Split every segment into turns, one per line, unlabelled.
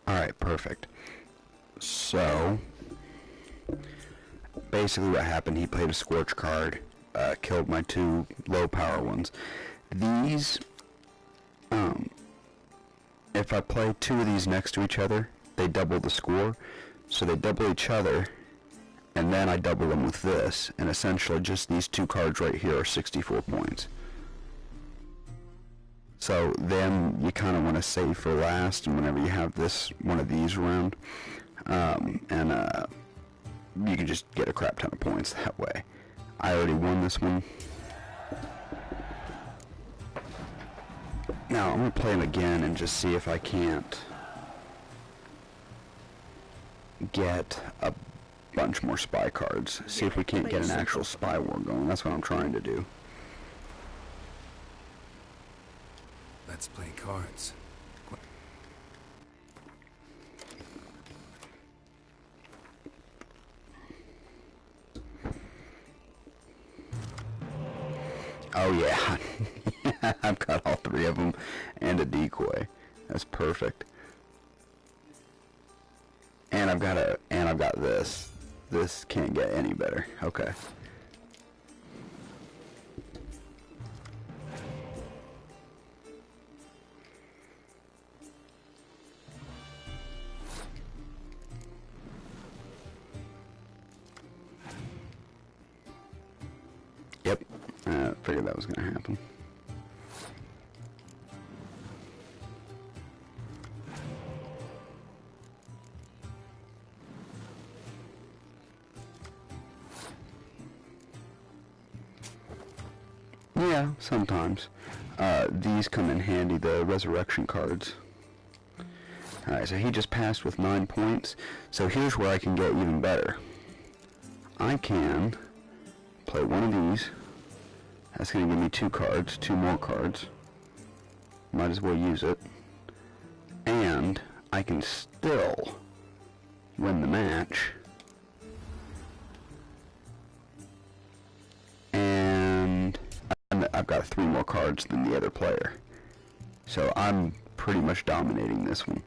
Alright, perfect. So, basically what happened, he played a Scorch card, killed my two low power ones. These, if I play two of these next to each other, they double the score. So they double each other, and then I double them with this, and essentially just these two cards right here are 64 points. So then you kind of want to save for last, and whenever you have this one of these around, you can just get a crap ton of points that way. I already won this one. Now I'm gonna play him again and just see if I can't get a bunch more spy cards. See if we can't get an actual spy war going. That's what I'm trying to do.
Let's play cards.
Oh yeah, I've got all three of them and a decoy. That's perfect. And I've got this. This can't get any better. Okay. Yep. Figured that was gonna happen. Yeah, sometimes. These come in handy, the resurrection cards. Alright, so he just passed with 9 points. So here's where I can get even better. I can play one of these. That's going to give me 2 cards, 2 more cards. Might as well use it. And I can still win the match. And I've got 3 more cards than the other player. So I'm pretty much dominating this one.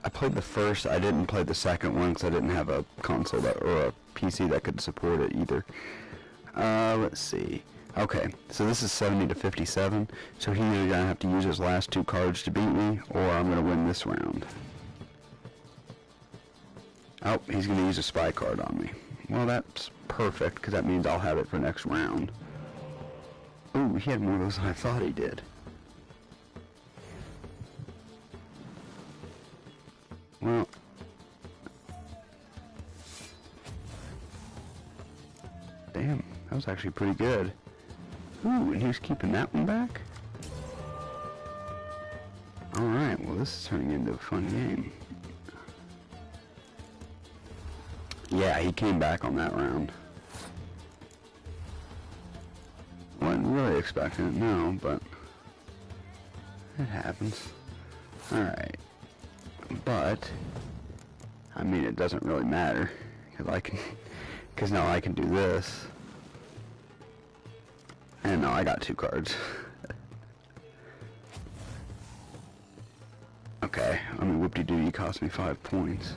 I played the first. I didn't play the second one because I didn't have a console or a PC that could support it either. Let's see. Okay, so this is 70 to 57. So he's either gonna have to use his last 2 cards to beat me, or I'm gonna win this round. Oh, he's gonna use a spy card on me. Well, that's perfect because that means I'll have it for next round. Ooh, he had more of those than I thought he did. Well, damn, that was actually pretty good. Ooh, and he was keeping that one back? Alright, well this is turning into a fun game. Yeah, he came back on that round. Wasn't really expecting it, no, but it happens. Alright. But I mean, it doesn't really matter because now I can do this, and now I got 2 cards. Okay, I mean, whoop-de-doo, you cost me 5 points.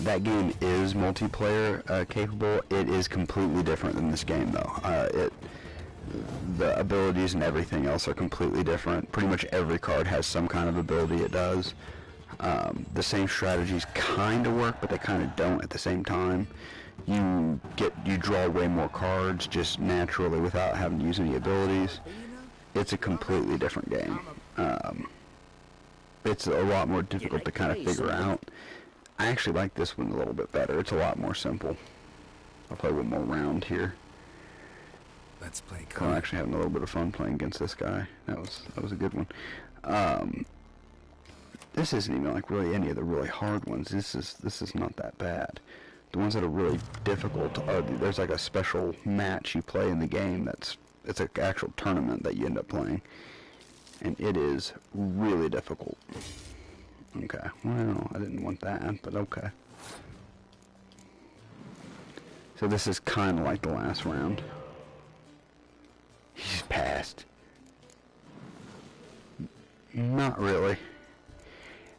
That game is multiplayer capable. It is completely different than this game, though. The abilities and everything else are completely different. Pretty much every card has some kind of ability it does. The same strategies kind of work, but they kind of don't at the same time. You draw way more cards just naturally without having to use any abilities. It's a completely different game. It's a lot more difficult to kind of figure out. I actually like this one a little bit better. It's a lot more simple. I'll play one more round here.
Let's play
I'm
cards.
actually having a little bit of fun playing against this guy. That was a good one. This isn't even like really any of the really hard ones. This is not that bad. The ones that are really difficult are there's like a special match you play in the game it's an actual tournament that you end up playing, and it is really difficult. Okay, well, I didn't want that, but okay. So this is kind of like the last round. He's passed. Not really.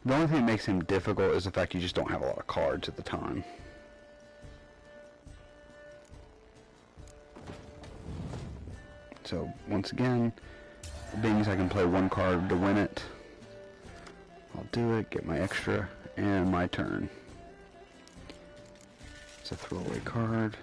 The only thing that makes him difficult is the fact you just don't have a lot of cards at the time. So, once again, being as I can play one card to win it, I'll do it, get my extra, and my turn. It's a throwaway card.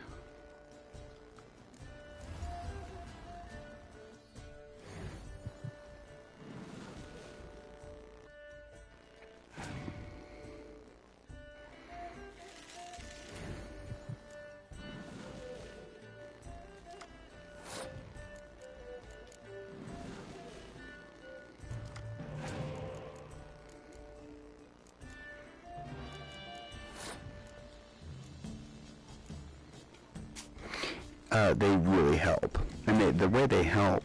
They really help. And the way they help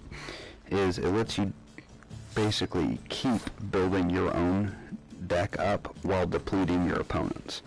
is it lets you basically keep building your own deck up while depleting your opponent's.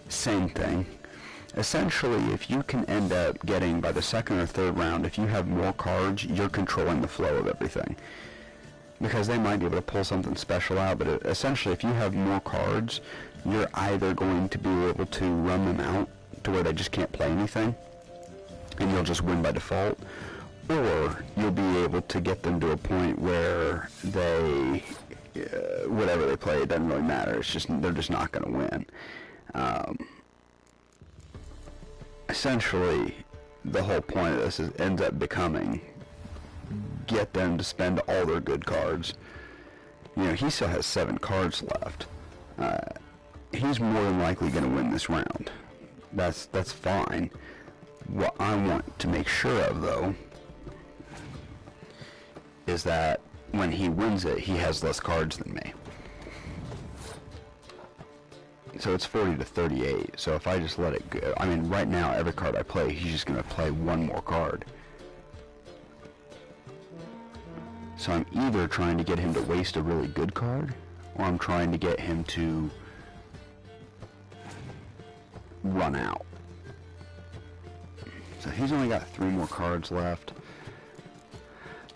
Same thing. Essentially, if you can end up getting, by the second or third round, if you have more cards, you're controlling the flow of everything. Because they might be able to pull something special out, but essentially, if you have more cards, you're either going to be able to run them out to where they just can't play anything, and you'll just win by default, or you'll be able to get them to a point where they, whatever they play, it doesn't really matter. It's just, they're just not going to win. Essentially, the whole point of this ends up becoming get them to spend all their good cards. You know, he still has 7 cards left. He's more than likely going to win this round. That's fine. What I want to make sure of, though, is that when he wins it, he has less cards than me. So it's 40 to 38. So if I just let it go, I mean, right now, every card I play, he's just going to play one more card. So I'm either trying to get him to waste a really good card, or I'm trying to get him to run out. So he's only got 3 more cards left.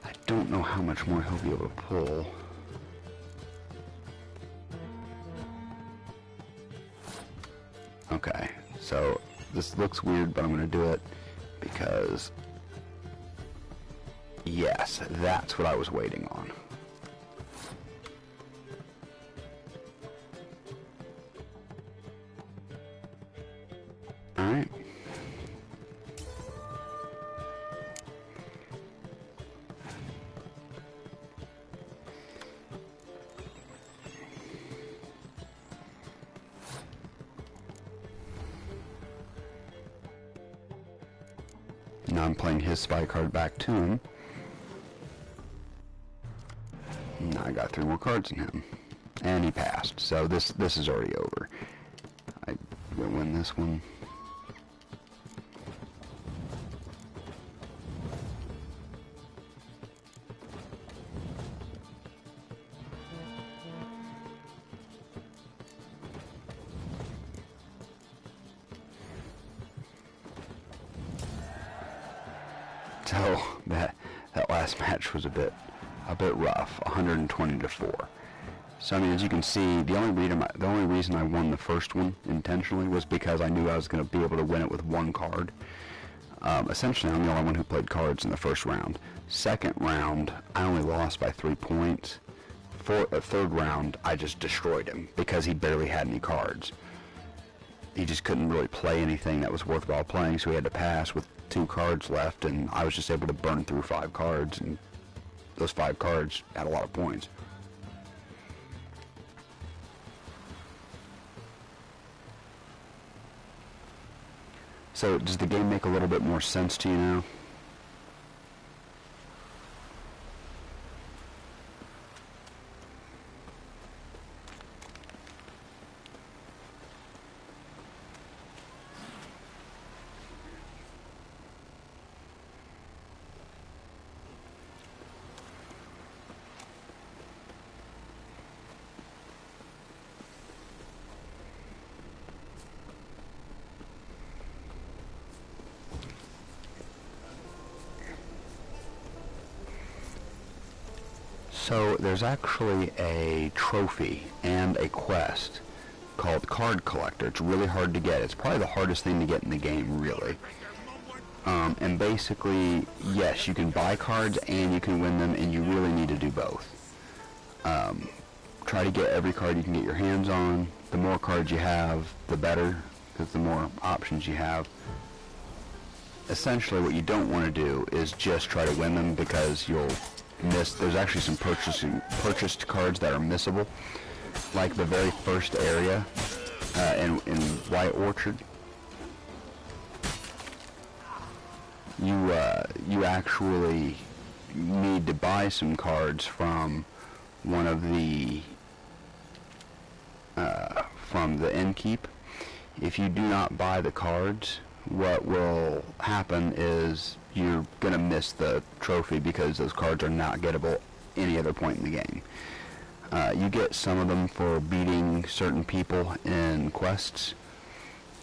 I don't know how much more he'll be able to pull. Okay, so this looks weird, but I'm going to do it because, yes, that's what I was waiting on. Alright. Now I'm playing his spy card back to him. Now I got 3 more cards in him. And he passed. So this is already over. I'm going to win this one. So that last match was a bit rough, 120 to 4. So I mean, as you can see, the only reason I won the first one intentionally was because I knew I was going to be able to win it with one card. Essentially, I'm the only one who played cards in the first round. Second round, I only lost by 3 points. For the third round, I just destroyed him because he barely had any cards. He just couldn't really play anything that was worthwhile playing, so he had to pass with 2 cards left, and I was just able to burn through 5 cards, and those 5 cards had a lot of points. So does the game make a little bit more sense to you now? So there's actually a trophy and a quest called Card Collector. It's really hard to get. It's probably the hardest thing to get in the game, really. And basically, yes, you can buy cards and you can win them, and you really need to do both. Try to get every card you can get your hands on. The more cards you have, the better, because the more options you have. Essentially, what you don't want to do is just try to win them, because you'll miss. There's actually some purchased cards that are missable, like the very first area in White Orchard. You actually need to buy some cards from one of the from the innkeep. If you do not buy the cards, what will happen is you're going to miss the trophy, because those cards are not gettable any other point in the game. You get some of them for beating certain people in quests.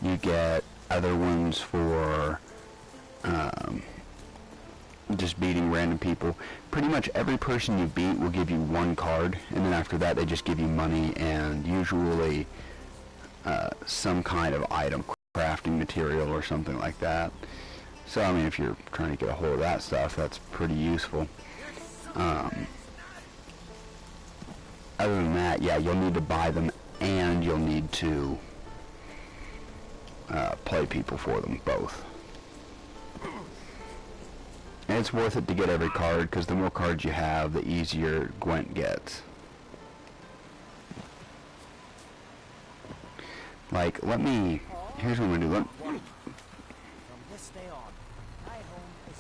You get other ones for just beating random people. Pretty much every person you beat will give you one card, and then after that they just give you money and usually some kind of item, crafting material or something like that. So I mean, if you're trying to get a hold of that stuff, that's pretty useful. Other than that, yeah, you'll need to buy them, and you'll need to play people for them, both. And it's worth it to get every card, because the more cards you have, the easier Gwent gets. Like, here's what I'm going to do.
From this day on, my home is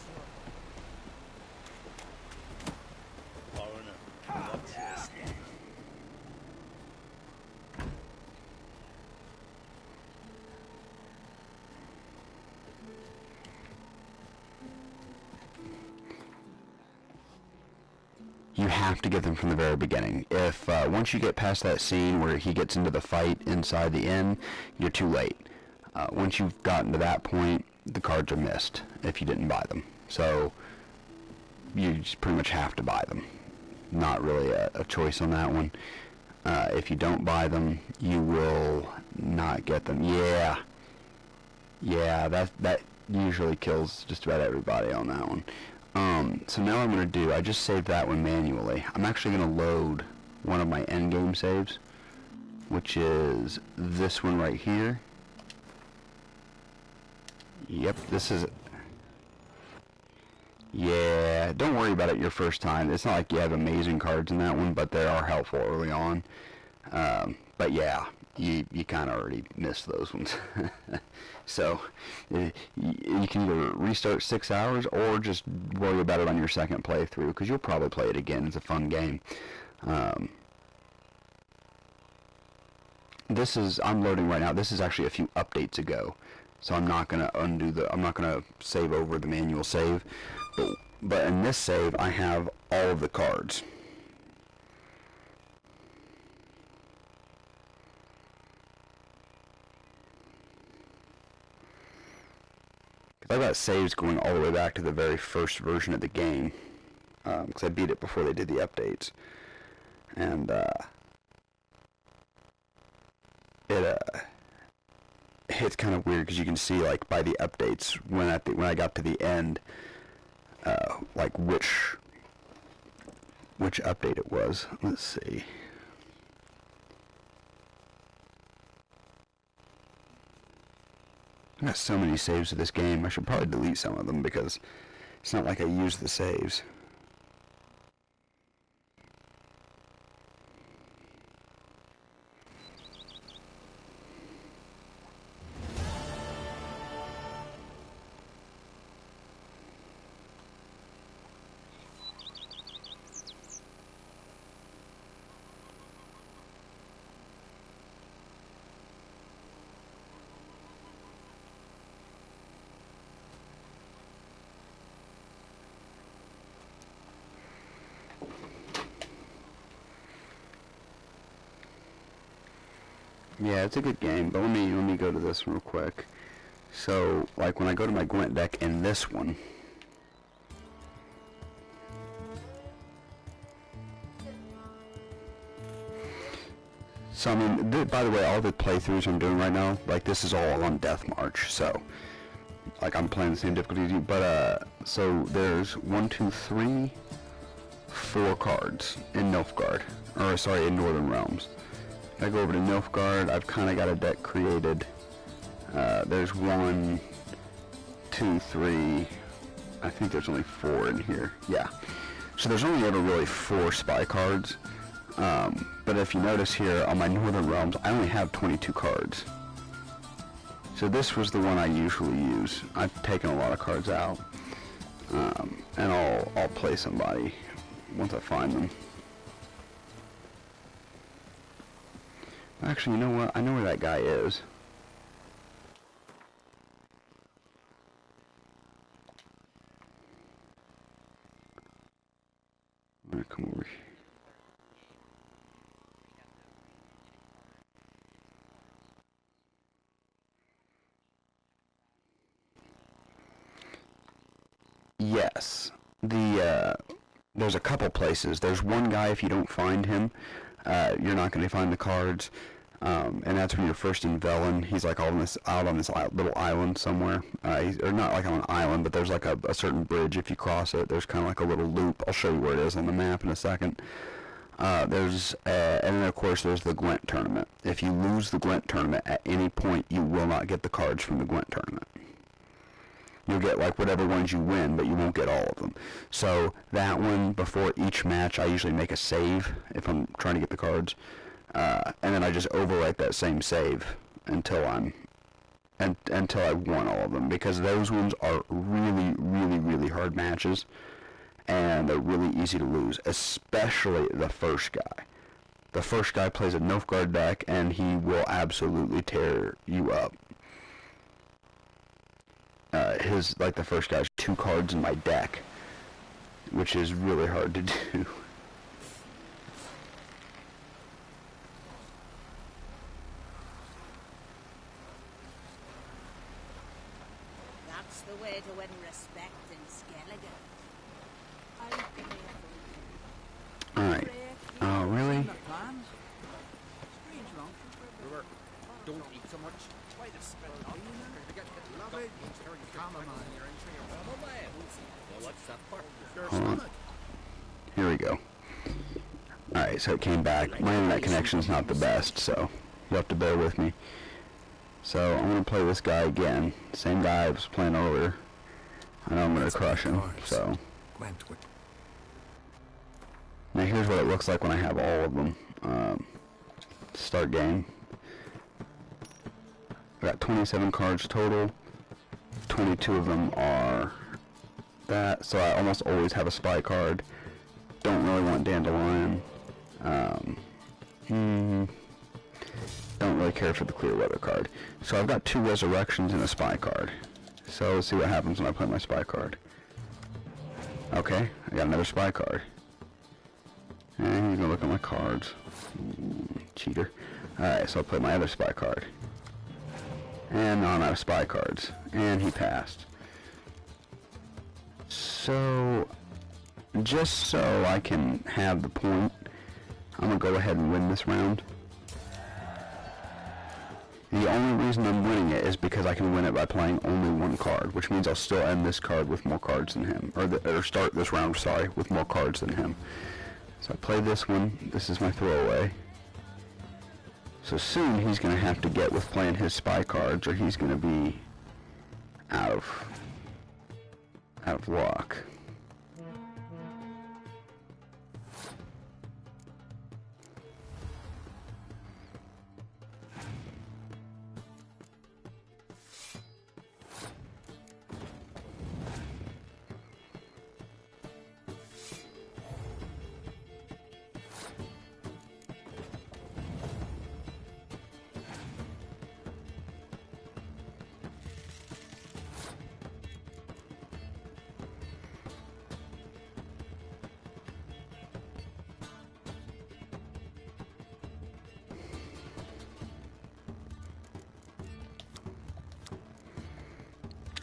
You have to get them from the very beginning. If once you get past that scene where he gets into the fight inside the inn, you're too late. Once you've gotten to that point, the cards are missed if you didn't buy them. So you just pretty much have to buy them. Not really a choice on that one. If you don't buy them, you will not get them. Yeah, that usually kills just about everybody on that one. So now what I'm going to do, I just saved that one manually. I'm actually going to load one of my endgame saves, which is this one right here. Yep, this is it. Yeah, don't worry about it your first time. It's not like you have amazing cards in that one, but they are helpful early on. But yeah, you kind of already missed those ones. So you can either restart 6 hours or just worry about it on your second playthrough, because you'll probably play it again. It's a fun game. this is, I'm loading right now. This is actually a few updates ago, so I'm not gonna I'm not gonna save over the manual save, but in this save I have all of the cards. I've got saves going all the way back to the very first version of the game, because I beat it before they did the updates, and it's kind of weird because you can see, like, by the updates when I got to the end, like which update it was. Let's see. I got so many saves of this game. I should probably delete some of them because it's not like I use the saves. Yeah, it's a good game, but let me go to this real quick. So, like, when I go to my Gwent deck in this one, so I mean, by the way, all the playthroughs I'm doing right now, like, this is all on Death March, so like I'm playing the same difficulty as you, but so there's 1, 2, 3, 4 cards in Nilfgaard, or sorry, in Northern Realms. I go over to Nilfgaard, I've kind of got a deck created. There's 1, 2, 3, I think there's only 4 in here. Yeah. So there's only ever really 4 spy cards. But if you notice here on my Northern Realms, I only have 22 cards. So this was the one I usually use. I've taken a lot of cards out. And I'll play somebody once I find them. Actually, you know what? I know where that guy is. I'm gonna come over here. Yes. There's a couple places. There's one guy, if you don't find him, you're not going to find the cards. And that's when you're first in Velen. He's like out on this little island somewhere. Or not like on an island, but there's like a certain bridge. If you cross it, there's kind of like a little loop. I'll show you where it is on the map in a second. And then of course there's the Gwent tournament. If you lose the Gwent tournament at any point, you will not get the cards from the Gwent tournament. You'll get like whatever ones you win, but you won't get all of them. So that one, before each match, I usually make a save if I'm trying to get the cards, and then I just overwrite that same save until until I've won all of them, because those ones are really, really, really hard matches, and they're really easy to lose, especially the first guy. The first guy plays a Nilfgaard deck, and he will absolutely tear you up. The first guy's 2 cards in my deck, which is really hard to do.
That's the way to win respect in Skellige.
Alright. Oh, really?
Don't eat so much. Why the spell?
Hold on. Here we go. Alright, so it came back. My internet connection's not the best, so you'll have to bear with me. So I'm going to play this guy again. Same guy I was playing earlier. I know I'm going to crush him, so. Now here's what it looks like when I have all of them. Start game. I got 27 cards total. 22 of them are that, so I almost always have a spy card. Don't really want Dandelion. don't really care for the clear weather card. So I've got 2 resurrections and a spy card. So let's see what happens when I play my spy card. Okay, I got another spy card. And he's gonna look at my cards. Ooh, cheater. Alright, so I'll play my other spy card. And now I'm out of spy cards. And he passed. So, just so I can have the point, I'm gonna go ahead and win this round. The only reason I'm winning it is because I can win it by playing only 1 card, which means I'll still end this card with more cards than him. Or start this round, sorry, with more cards than him. So I play this one. This is my throwaway. So soon he's going to have to get with playing his spy cards, or he's going to be out of luck.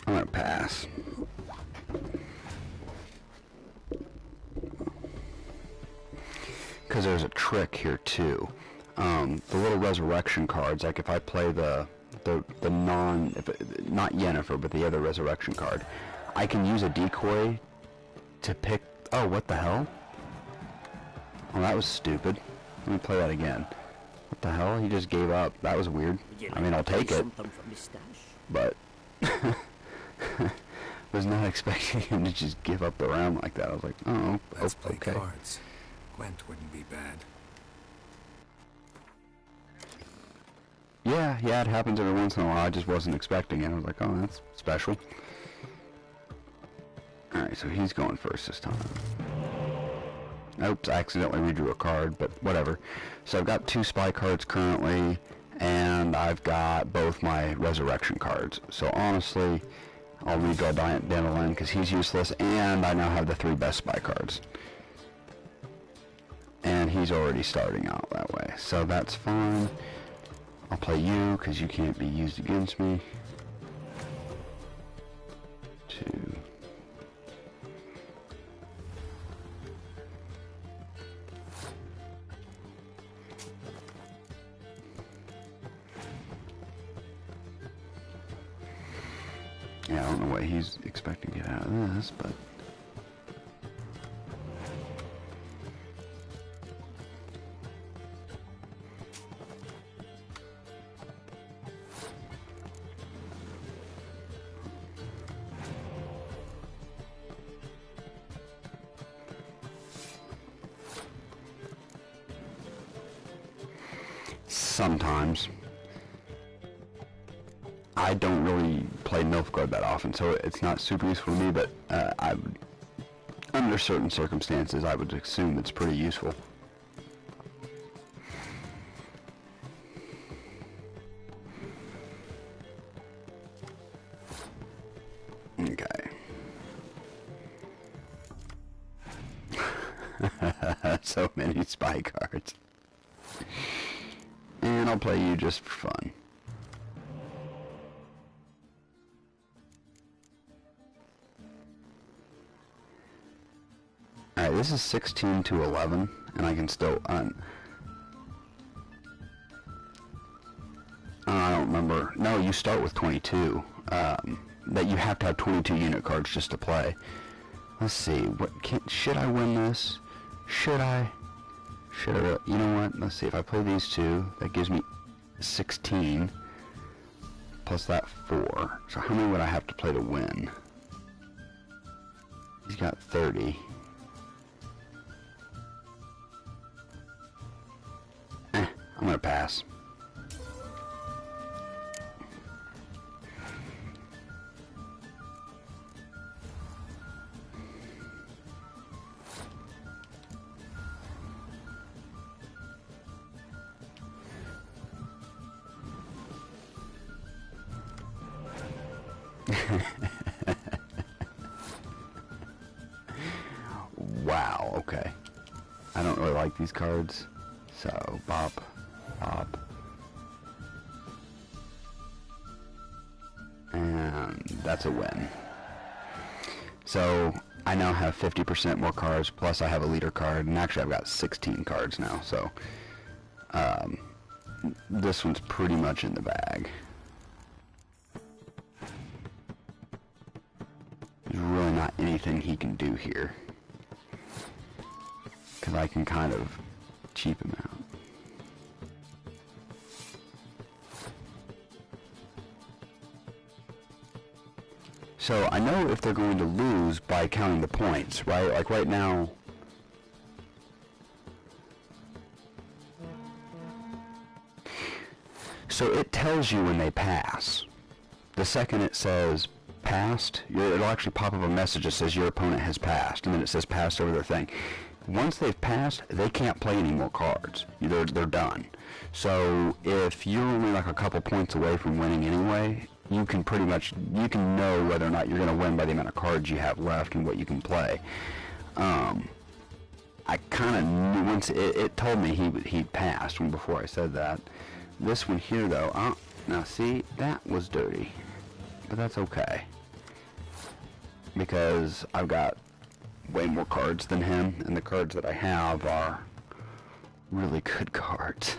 I'm gonna pass. Because there's a trick here too. The little resurrection cards, like if I play the not Yennefer, but the other resurrection card, I can use a decoy to pick. Oh, what the hell? Oh, that was stupid. Let me play that again. What the hell? He just gave up. That was weird. I mean, I'll take it, but was not expecting him to just give up the round like that. I was like, oh,
Let's play
okay.
cards. Gwent wouldn't be bad.
Yeah, it happens every once in a while. I just wasn't expecting it. I was like, oh, that's special. Alright, so he's going first this time. Oops, I accidentally redrew a card, but whatever. So I've got 2 spy cards currently, and I've got both my resurrection cards. So honestly, I'll redraw Dandelion because he's useless, and I now have the 3 best spy cards. And he's already starting out that way, so that's fine. I'll play you because you can't be used against me. 2. Yeah, I don't know what he's expecting to get out of this, but sometimes. I don't really play Nilfgaard that often, so it's not super useful to me, but under certain circumstances, I would assume it's pretty useful. Okay. So many spy cards. And I'll play you just for fun. Alright, this is 16 to 11, and I can still, I don't remember. No, you start with 22. That you have to have 22 unit cards just to play. Let's see, should I win this? Should I, you know what, let's see, if I play these 2, that gives me 16, plus that 4. So how many would I have to play to win? He's got 30. I'm gonna pass. Wow, okay. I don't really like these cards. So, bop, bop. And that's a win. So, I now have 50% more cards, plus I have a leader card, and actually I've got 16 cards now, so this one's pretty much in the bag. There's really not anything he can do here, because I can kind of cheap him out. So I know if they're going to lose by counting the points, right? Like right now, so it tells you when they pass. The second it says passed, it'll actually pop up a message that says your opponent has passed, and then it says passed over their thing. Once they've passed, they can't play any more cards. They're done. So if you're only like a couple points away from winning anyway, you can pretty much, you can know whether or not you're going to win by the amount of cards you have left and what you can play. I kind of knew once it told me he'd passed before I said that. This one here though, now see, that was dirty, but that's okay because I've got way more cards than him, and the cards that I have are really good cards.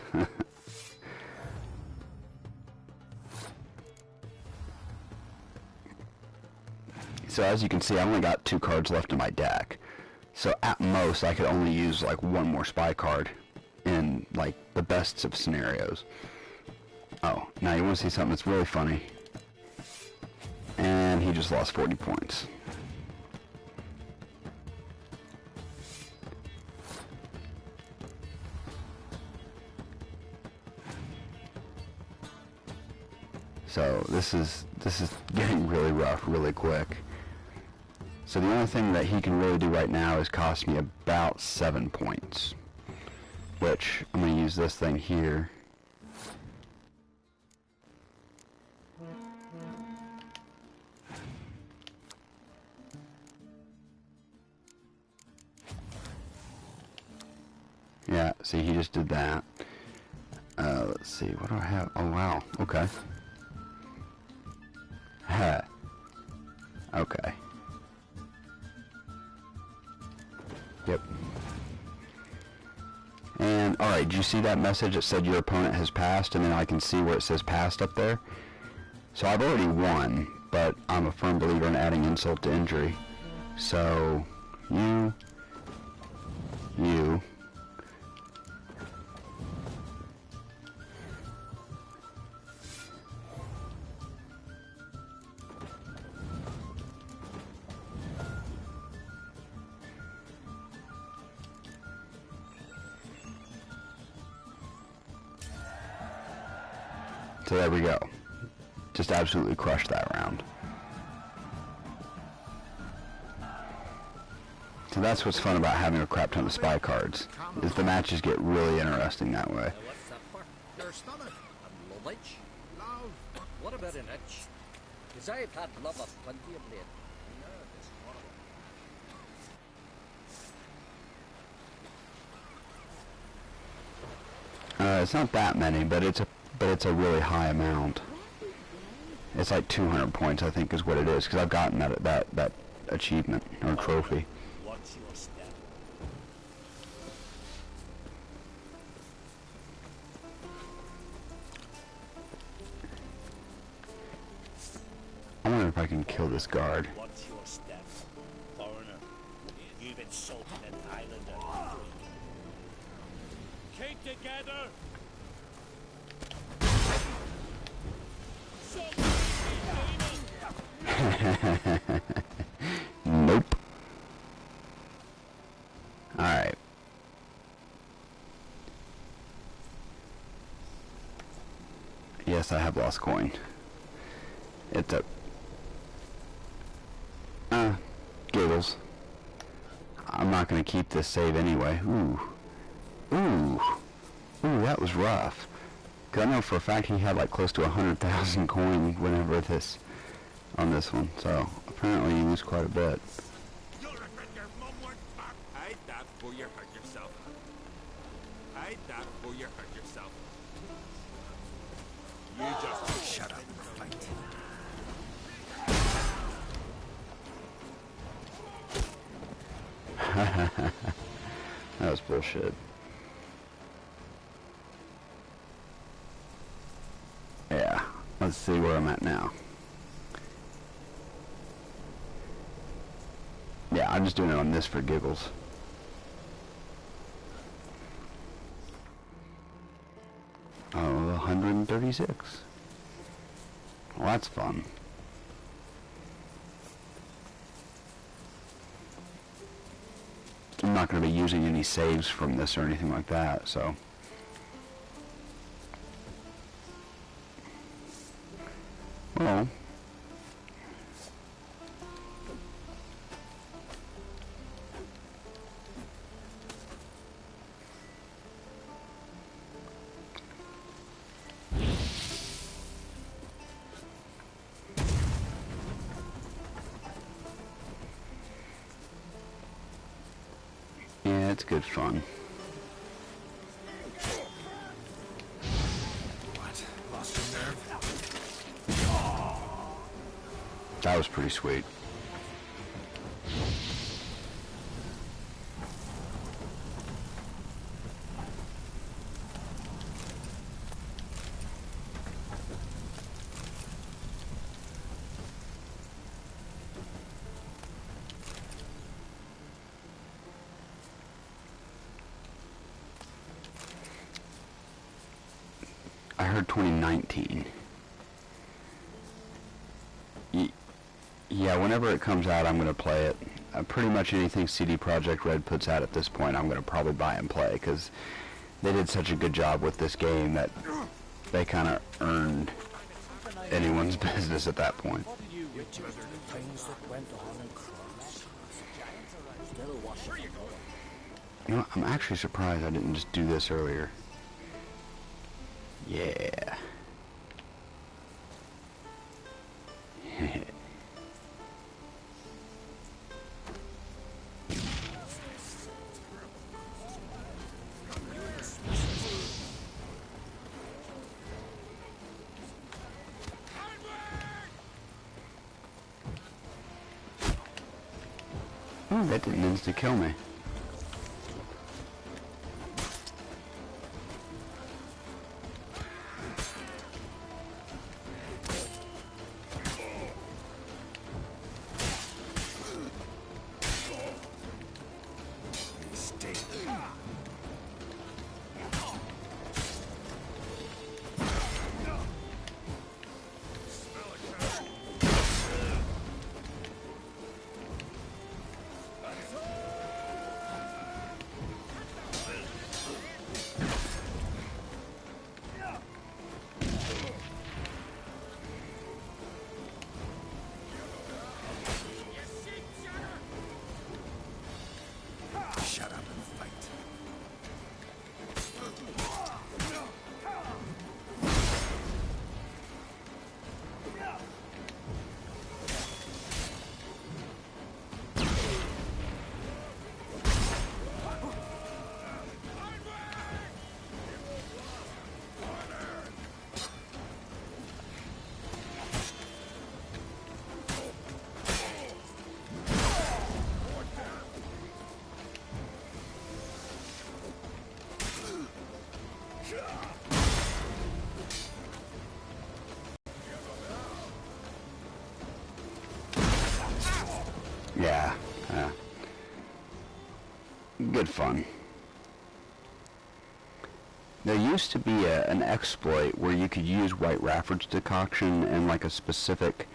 So as you can see, I only got 2 cards left in my deck. So at most, I could only use like 1 more spy card in like the best of scenarios. Oh, now you want to see something that's really funny. And he just lost 40 points. So this is getting really rough really quick. So the only thing that he can really do right now is cost me about 7 points, which I'm going to use this thing here. Yeah, see, he just did that. Let's see, what do I have? Oh, wow, okay. Huh. Okay. Yep. And, alright, did you see that message that said your opponent has passed? And then I can see where it says passed up there. So I've already won, but I'm a firm believer in adding insult to injury. So, you. So there we go. Just absolutely crushed that round. So that's what's fun about having a crap ton of spy cards, is the matches get really interesting that way.
What's that for? Your stomach. And lovage? Love. What about an itch? Because I've had love of plenty of late.
It's not that many, but it's a really high amount. It's like 200 points, I think, is what it is, because I've gotten that achievement or trophy.
What's your step?
I wonder if I can kill this guard.
What's your step? Foreigner, you've insulted an islander. Keep together!
Nope. Alright. Yes, I have lost coin. It's a... giggles. I'm not going to keep this save anyway. Ooh. Ooh. Ooh, that was rough. Because I know for a fact he had like close to 100,000 coin whenever this on this one, so apparently you lose quite a bit.
You'll regret your mum went back. Hide that before you hurt yourself. Hide that before you hurt yourself. You just shut up and fight.
That was bullshit. Yeah, let's see where I'm at now. Yeah, I'm just doing it on this for giggles. Oh, 136. Well, that's fun. I'm not going to be using any saves from this or anything like that, so. Well. Yeah, it's good fun.
What? Lost your nerve?
That was pretty sweet. I heard 2019. Yeah, whenever it comes out, I'm going to play it. Pretty much anything CD Projekt Red puts out at this point, I'm going to probably buy and play, because they did such a good job with this game that they kind of earned anyone's business at that point.
Things that went on in Cross. Still washing it all.
You know what? I'm actually surprised I didn't just do this earlier. Yeah. Oh, that didn't insta-kill me.
Shut up and fight.
Yeah, good fun. There used to be an exploit where you could use White Rafford's decoction and like a specific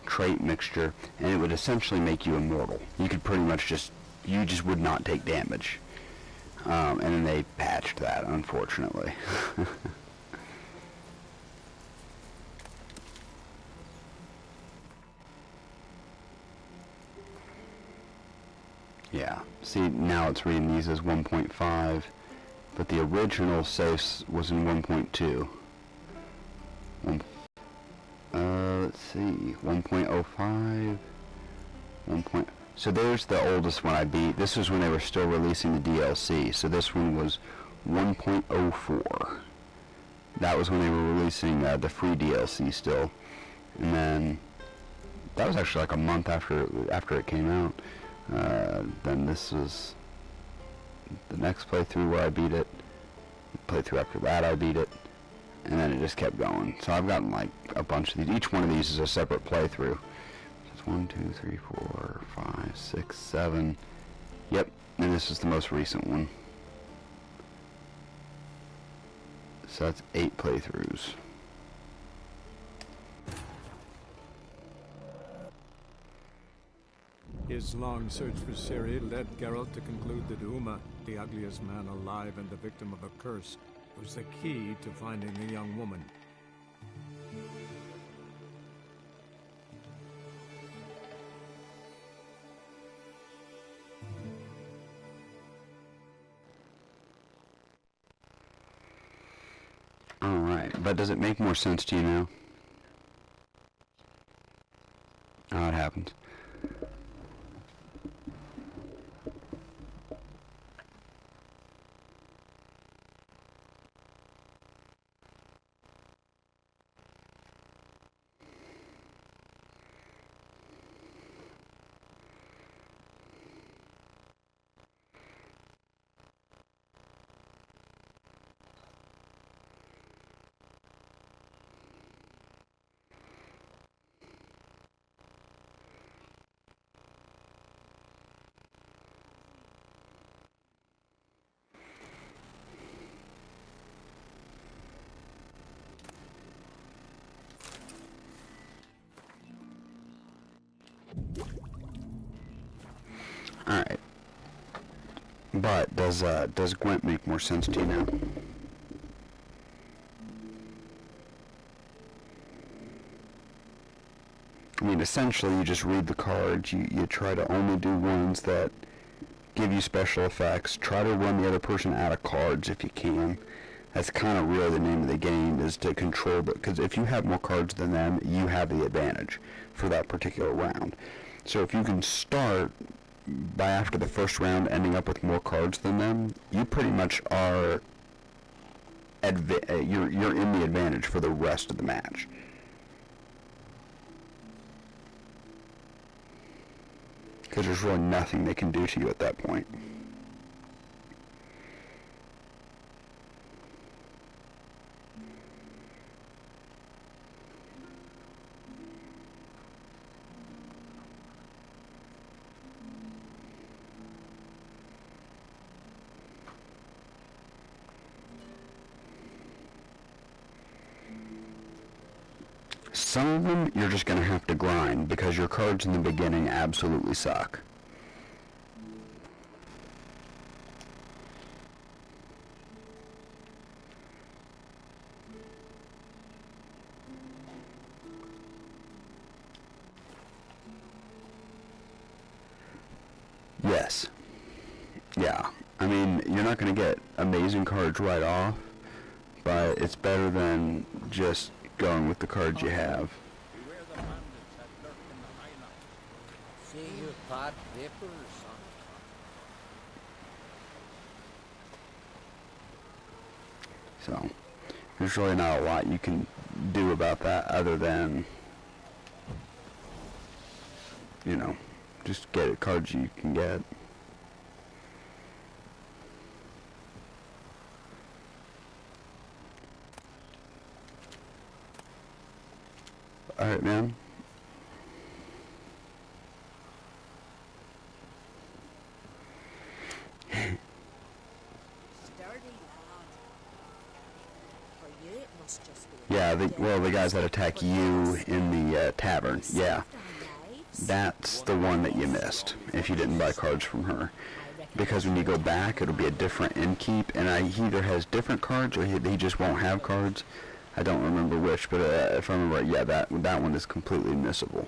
trait mixture, and it would essentially make you immortal. You could pretty much you just would not take damage. And then they patched that, unfortunately. Yeah, see, now it's reading these as 1.5, but the original safe was in 1.2. Let's see. see, 1.05, 1. So there's the oldest one I beat. This was when they were still releasing the DLC. So this one was 1.04. That was when they were releasing the free DLC still, and then that was actually like a month after it came out. Then this was the next playthrough where I beat it. The playthrough after that I beat it, and then it just kept going. So I've gotten like a bunch of these. Each one of these is a separate playthrough. So it's 1, 2, 3, 4, 5, 6, 7. Yep, and this is the most recent one. So that's 8 playthroughs.
His long search for Ciri led Geralt to conclude that Uma, the ugliest man alive and the victim of a curse, was the key to finding the young woman.
Alright, but does it make more sense to you now? Oh, it happens. Alright. But does Gwent make more sense to you now? I mean, essentially, you just read the cards. You try to only do ones that give you special effects. Try to run the other person out of cards if you can. That's kind of really the name of the game, is to control it. Because if you have more cards than them, you have the advantage for that particular round. So if you can start by after the first round ending up with more cards than them, you pretty much are you're in the advantage for the rest of the match. Because there's really nothing they can do to you at that point. Some of them you're just going to have to grind because your cards in the beginning absolutely suck. Yes. Yeah. I mean, you're not going to get amazing cards right off, but it's better than just going with the cards you have.
Beware the bandits that lurk in the highlands. See you bad vapors on the
So, there's really not a lot you can do about that other than, you know, just get cards you can get. Alright, man.
Sturdy lad. For you, it must just be.
Yeah, the guys that attack you in the tavern. Yeah, that's the one that you missed if you didn't buy cards from her. Because when you go back, it'll be a different innkeep, and he either has different cards or he just won't have cards. I don't remember which, but if I remember right, yeah, that one is completely missable.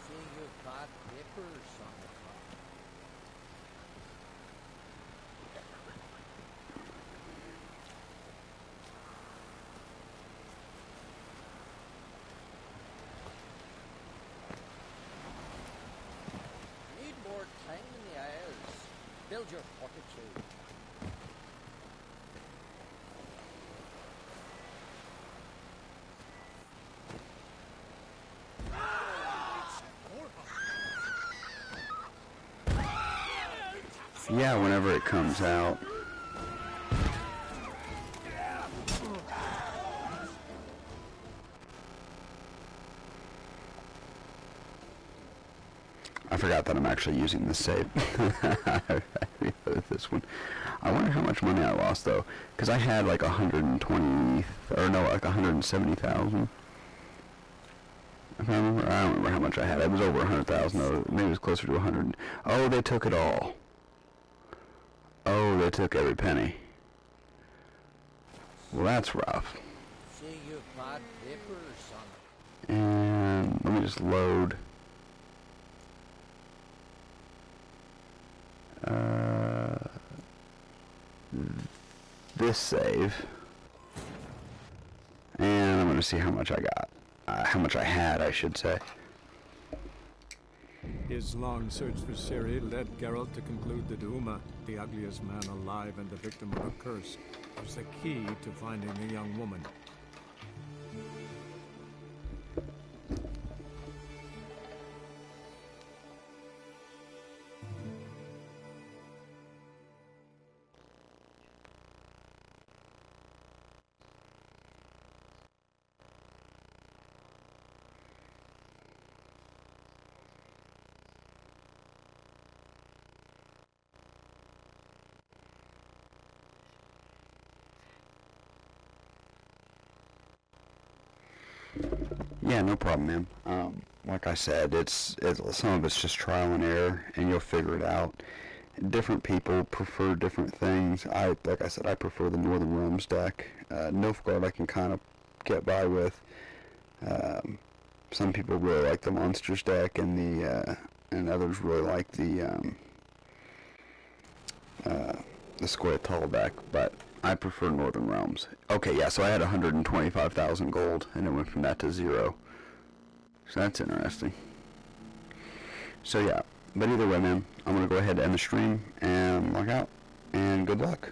see you bad vapors on the Hold your pocket too.
Yeah, whenever it comes out. I forgot that I'm actually using the save. This one. I wonder how much money I lost though, because I had like 120, or no, like 170,000. If I remember, I don't remember how much I had. It was over 100,000. Or maybe it was closer to 100. Oh, they took it all. Oh, they took every penny. Well, that's rough.
See you bad papers, son.
And let me just load. This save. And I'm going to see how much I got. How much I had, I should say.
His long search for Ciri led Geralt to conclude that Uma, the ugliest man alive and the victim of a curse, was the key to finding the young woman.
Yeah, no problem, man. Like I said, it's some of it's just trial and error, and you'll figure it out. Different people prefer different things. Like I said, I prefer the Northern Realms deck. Nilfgaard I can kind of get by with. Some people really like the Monsters deck, and and others really like the Squirtle deck, but I prefer Northern Realms. Okay, yeah, so I had 125,000 gold, and it went from that to 0. So that's interesting. So yeah, but either way, man, I'm going to go ahead and end the stream and log out, and good luck.